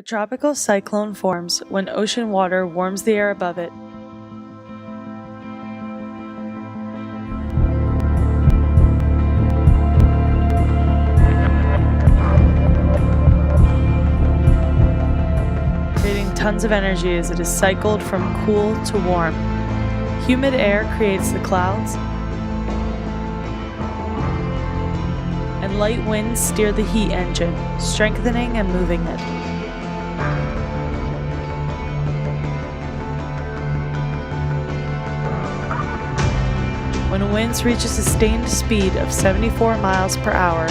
A tropical cyclone forms when ocean water warms the air above it. Creating tons of energy as it is cycled from cool to warm. Humid air creates the clouds, and light winds steer the heat engine, strengthening and moving it. When winds reach a sustained speed of 74 miles per hour,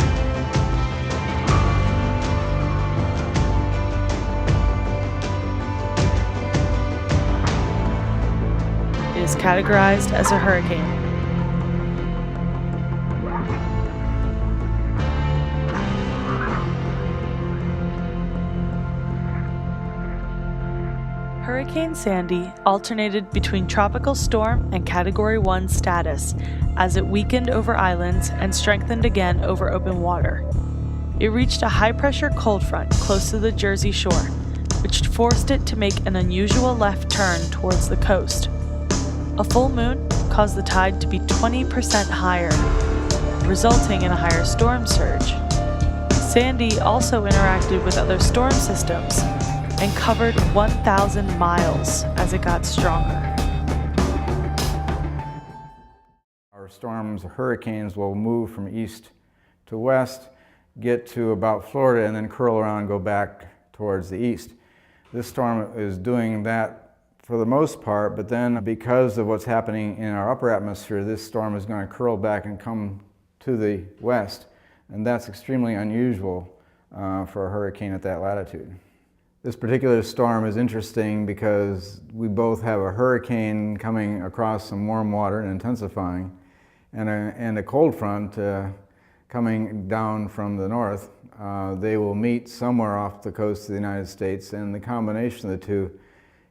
it is categorized as a hurricane. Hurricane Sandy alternated between tropical storm and Category 1 status as it weakened over islands and strengthened again over open water. It reached a high-pressure cold front close to the Jersey shore, which forced it to make an unusual left turn towards the coast. A full moon caused the tide to be 20% higher, resulting in a higher storm surge. Sandy also interacted with other storm systems and covered 1,000 miles as it got stronger. Our storms, hurricanes, will move from east to west, get to about Florida, and then curl around and go back towards the east. This storm is doing that for the most part, but then because of what's happening in our upper atmosphere, this storm is going to curl back and come to the west, and that's extremely unusual for a hurricane at that latitude. This particular storm is interesting because we both have a hurricane coming across some warm water and intensifying, and a cold front coming down from the north. They will meet somewhere off the coast of the United States, and the combination of the two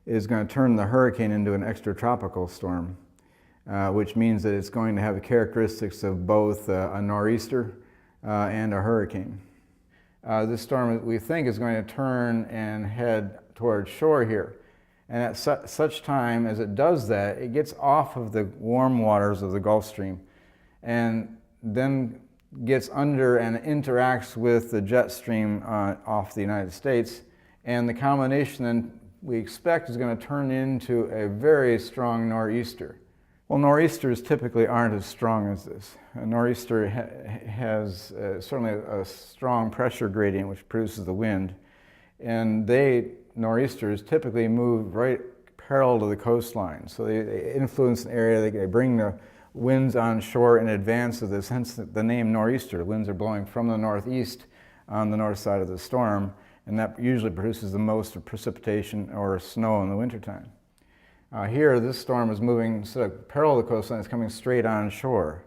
is going to turn the hurricane into an extratropical storm, which means that it's going to have the characteristics of both a nor'easter and a hurricane. This storm, we think, is going to turn and head towards shore here. And at such time as it does that, it gets off of the warm waters of the Gulf Stream and then gets under and interacts with the jet stream off the United States. And the combination then we expect is going to turn into a very strong nor'easter. Well, nor'easters typically aren't as strong as this. A nor'easter has certainly a strong pressure gradient which produces the wind, and nor'easters typically move right parallel to the coastline. So they influence an area, they bring the winds on shore in advance of this, hence the name nor'easter. Winds are blowing from the northeast on the north side of the storm, and that usually produces the most precipitation or snow in the wintertime. Here, this storm is moving, instead of parallel to the coastline, it's coming straight on shore.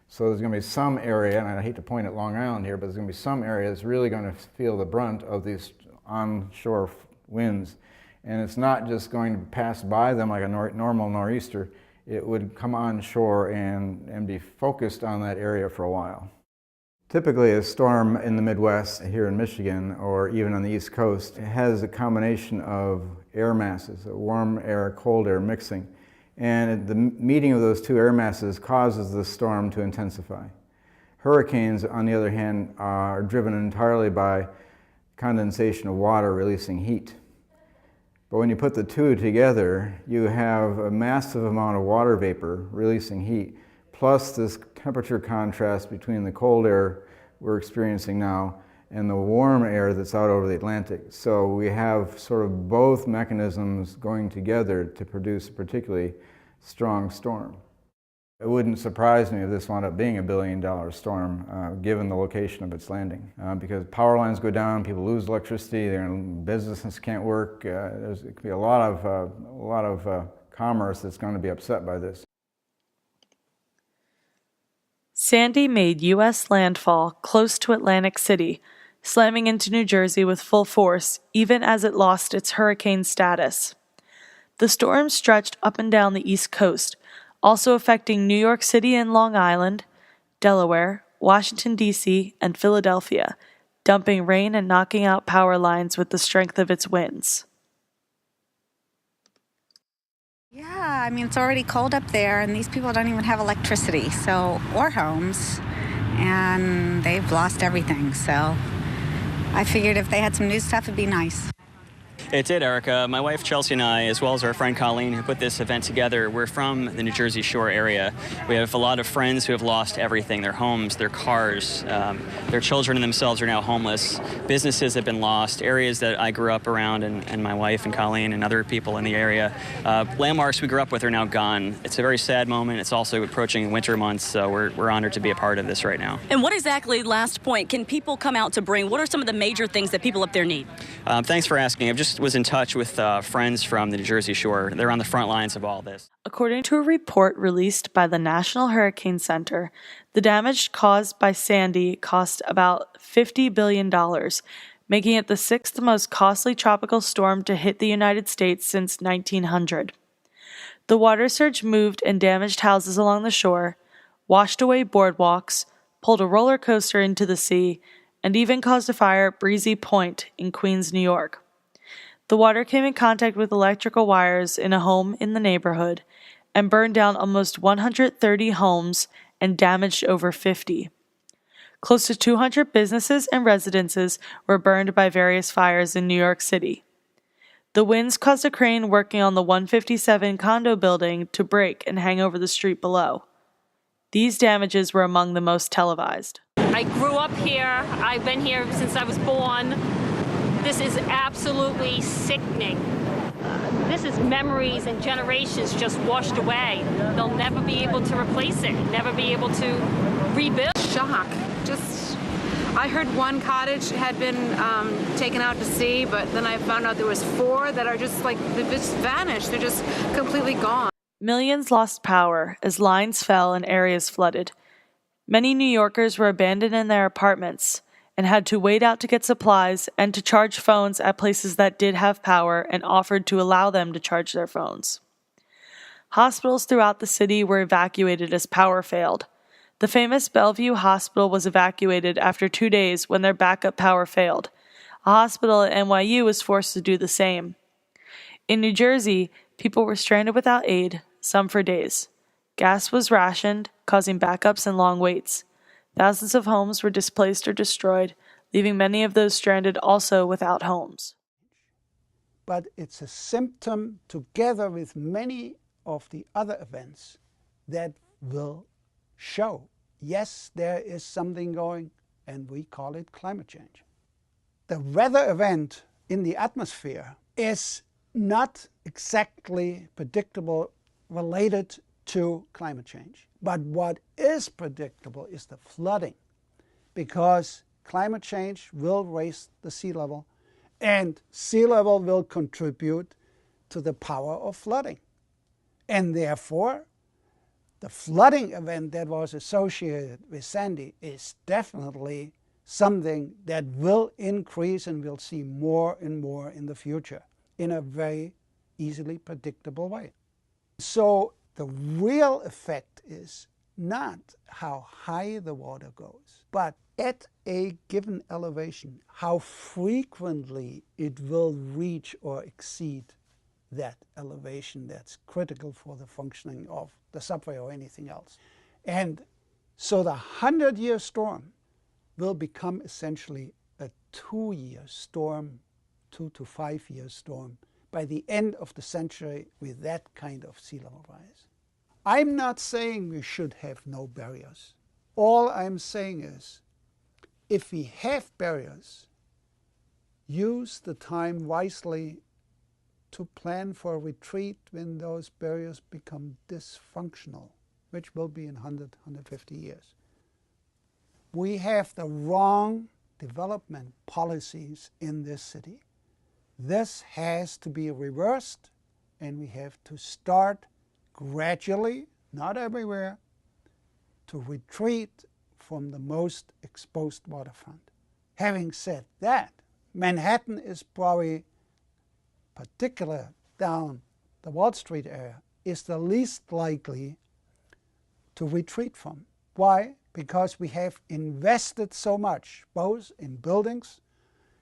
So there's going to be some area, and I hate to point at Long Island here, but there's going to be some area that's really going to feel the brunt of these onshore winds. And it's not just going to pass by them like a normal nor'easter. It would come on shore and be focused on that area for a while. Typically, a storm in the Midwest, here in Michigan, or even on the East Coast, has a combination of air masses, warm air, cold air mixing. And the meeting of those two air masses causes the storm to intensify. Hurricanes, on the other hand, are driven entirely by condensation of water releasing heat. But when you put the two together, you have a massive amount of water vapor releasing heat, plus this temperature contrast between the cold air we're experiencing now and the warm air that's out over the Atlantic. So we have sort of both mechanisms going together to produce a particularly strong storm. It wouldn't surprise me if this wound up being a billion-dollar storm, given the location of its landing. Because power lines go down, people lose electricity, their businesses can't work. There could be a lot of commerce that's going to be upset by this. Sandy made U.S. landfall close to Atlantic City, slamming into New Jersey with full force, even as it lost its hurricane status. The storm stretched up and down the East Coast, also affecting New York City and Long Island, Delaware, Washington, D.C., and Philadelphia, dumping rain and knocking out power lines with the strength of its winds. Yeah, I mean, it's already cold up there, and these people don't even have electricity, or homes, and they've lost everything. So I figured if they had some new stuff, it'd be nice. It did, Erica. My wife Chelsea and I, as well as our friend Colleen, who put this event together, we're from the New Jersey Shore area. We have a lot of friends who have lost everything, their homes, their cars, their children and themselves are now homeless. Businesses have been lost, areas that I grew up around, and my wife and Colleen and other people in the area. Landmarks we grew up with are now gone. It's a very sad moment. It's also approaching winter months, so we're honored to be a part of this right now. And what exactly, last point, can people come out to bring? What are some of the major things that people up there need? Thanks for asking. I've just was in touch with friends from the New Jersey Shore. They're on the front lines of all this. According to a report released by the National Hurricane Center, the damage caused by Sandy cost about $50 billion, making it the sixth most costly tropical storm to hit the United States since 1900. The water surge moved and damaged houses along the shore, washed away boardwalks, pulled a roller coaster into the sea, and even caused a fire at Breezy Point in Queens, New York. The water came in contact with electrical wires in a home in the neighborhood and burned down almost 130 homes and damaged over 50. Close to 200 businesses and residences were burned by various fires in New York City. The winds caused a crane working on the 157 condo building to break and hang over the street below. These damages were among the most televised. I grew up here. I've been here since I was born. This is absolutely sickening. This is memories and generations just washed away. They'll never be able to replace it, never be able to rebuild. Shock. I heard one cottage had been taken out to sea, but then I found out there was 4 that are just they've just vanished. They're just completely gone. Millions lost power as lines fell and areas flooded. Many New Yorkers were abandoned in their apartments and had to wait out to get supplies and to charge phones at places that did have power and offered to allow them to charge their phones. Hospitals throughout the city were evacuated as power failed. The famous Bellevue Hospital was evacuated after 2 days when their backup power failed. A hospital at NYU was forced to do the same. In New Jersey, people were stranded without aid, some for days. Gas was rationed, causing backups and long waits. Thousands of homes were displaced or destroyed, leaving many of those stranded also without homes. But it's a symptom, together with many of the other events, that will show, yes, there is something going, and we call it climate change. The weather event in the atmosphere is not exactly predictable related to climate change. But what is predictable is the flooding, because climate change will raise the sea level, and sea level will contribute to the power of flooding. And therefore, the flooding event that was associated with Sandy is definitely something that will increase, and we'll see more and more in the future in a very easily predictable way. So the real effect is not how high the water goes, but at a given elevation, how frequently it will reach or exceed that elevation that's critical for the functioning of the subway or anything else. And so the 100-year storm will become essentially a 2-year storm, 2 to 5 year storm, by the end of the century with that kind of sea level rise. I'm not saying we should have no barriers. All I'm saying is, if we have barriers, use the time wisely to plan for a retreat when those barriers become dysfunctional, which will be in 100, 150 years. We have the wrong development policies in this city. This has to be reversed, and we have to start gradually, not everywhere, to retreat from the most exposed waterfront. Having said that, Manhattan is probably, particular down the Wall Street area, is the least likely to retreat from. Why? because we have invested so much, both in buildings,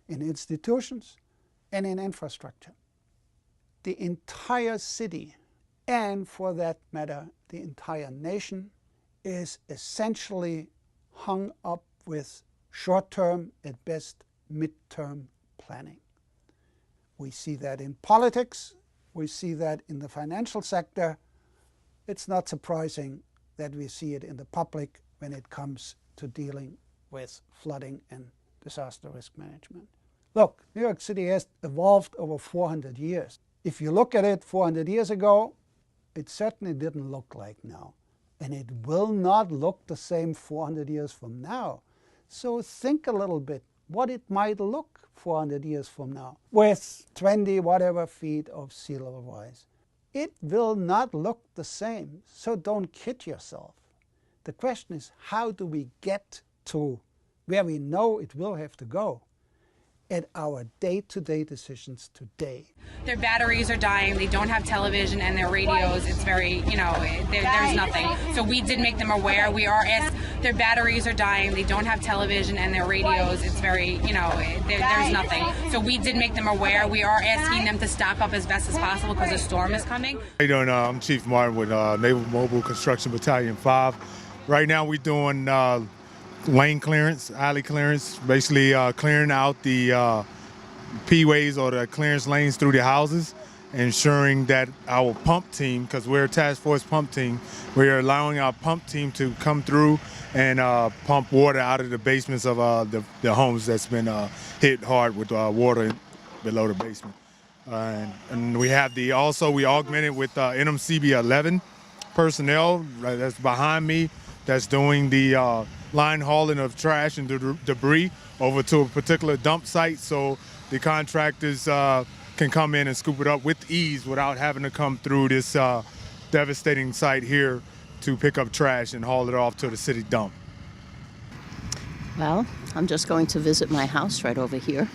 in institutions, and in infrastructure. The entire city, and for that matter, the entire nation, is essentially hung up with short-term, at best, mid-term planning. We see that in politics, we see that in the financial sector. It's not surprising that we see it in the public when it comes to dealing with flooding and disaster risk management. Look, New York City has evolved over 400 years. If you look at it 400 years ago, it certainly didn't look like now. And it will not look the same 400 years from now. So think a little bit what it might look 400 years from now with 20 whatever feet of sea level rise. It will not look the same, so don't kid yourself. The question is, how do we get to where we know it will have to go at our day-to-day decisions today? Their batteries are dying, they don't have television, and their radios, it's very, there's nothing. So we did make them aware. We are asked, their batteries are dying, they don't have television, and their radios, it's very, there's nothing. So we did make them aware. We are asking them to stock up as best as possible because the storm is coming. How you doing? I'm Chief Martin with Naval Mobile Construction Battalion 5. Right now we're doing lane clearance, alley clearance, basically clearing out the P-ways or the clearance lanes through the houses, ensuring that our pump team, because we're a task force pump team, we're allowing our pump team to come through and pump water out of the basements of the homes that's been hit hard with water below the basement. And we have we augmented with NMCB 11 personnel that's behind me, that's doing the line hauling of trash and debris over to a particular dump site, so the contractors can come in and scoop it up with ease without having to come through this devastating site here to pick up trash and haul it off to the city dump. Well, I'm just going to visit my house right over here,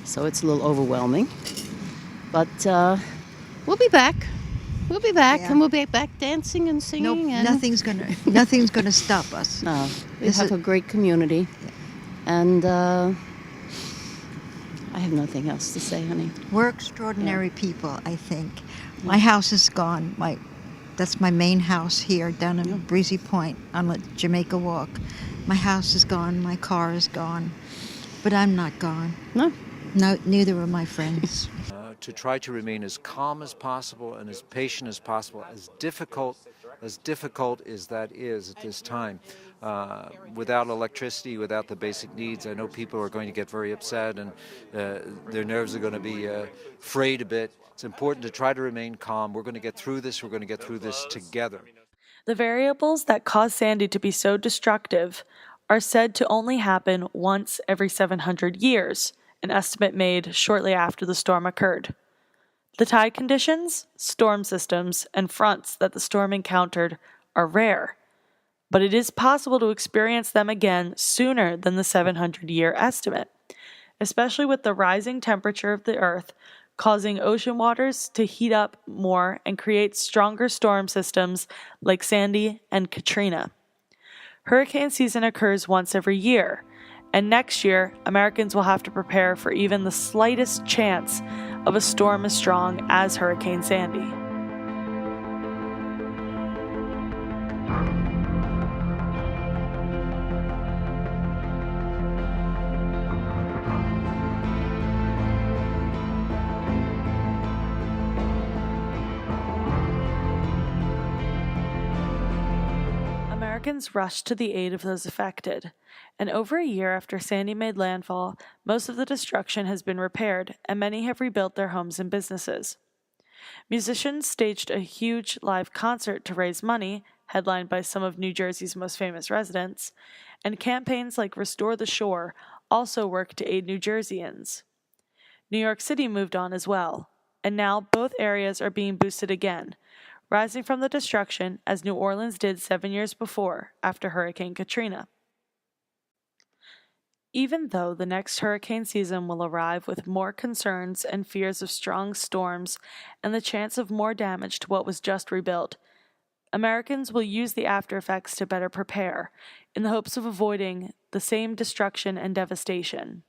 so it's a little overwhelming. But we'll be back. We'll be back, and we'll be back dancing and singing. Nope, nothing's gonna stop us. No, we have a great community, and I have nothing else to say, honey. We're extraordinary people, I think. My house is gone. That's my main house here down in Breezy Point on the Jamaica Walk. My house is gone. My car is gone, but I'm not gone. No, neither are my friends. To try to remain as calm as possible and as patient as possible, as difficult as that is at this time. Without electricity, without the basic needs, I know people are going to get very upset and their nerves are going to be frayed a bit. It's important to try to remain calm. We're going to get through this. We're going to get through this together. The variables that cause Sandy to be so destructive are said to only happen once every 700 years, an estimate made shortly after the storm occurred. The tide conditions, storm systems, and fronts that the storm encountered are rare, but it is possible to experience them again sooner than the 700-year estimate, especially with the rising temperature of the Earth causing ocean waters to heat up more and create stronger storm systems like Sandy and Katrina. Hurricane season occurs once every year, and next year, Americans will have to prepare for even the slightest chance of a storm as strong as Hurricane Sandy. Americans rushed to the aid of those affected, and over a year after Sandy made landfall, most of the destruction has been repaired, and many have rebuilt their homes and businesses. Musicians staged a huge live concert to raise money, headlined by some of New Jersey's most famous residents, and campaigns like Restore the Shore also worked to aid New Jerseyans. New York City moved on as well, and now both areas are being boosted again, rising from the destruction as New Orleans did 7 years before, after Hurricane Katrina. Even though the next hurricane season will arrive with more concerns and fears of strong storms and the chance of more damage to what was just rebuilt, Americans will use the after effects to better prepare, in the hopes of avoiding the same destruction and devastation.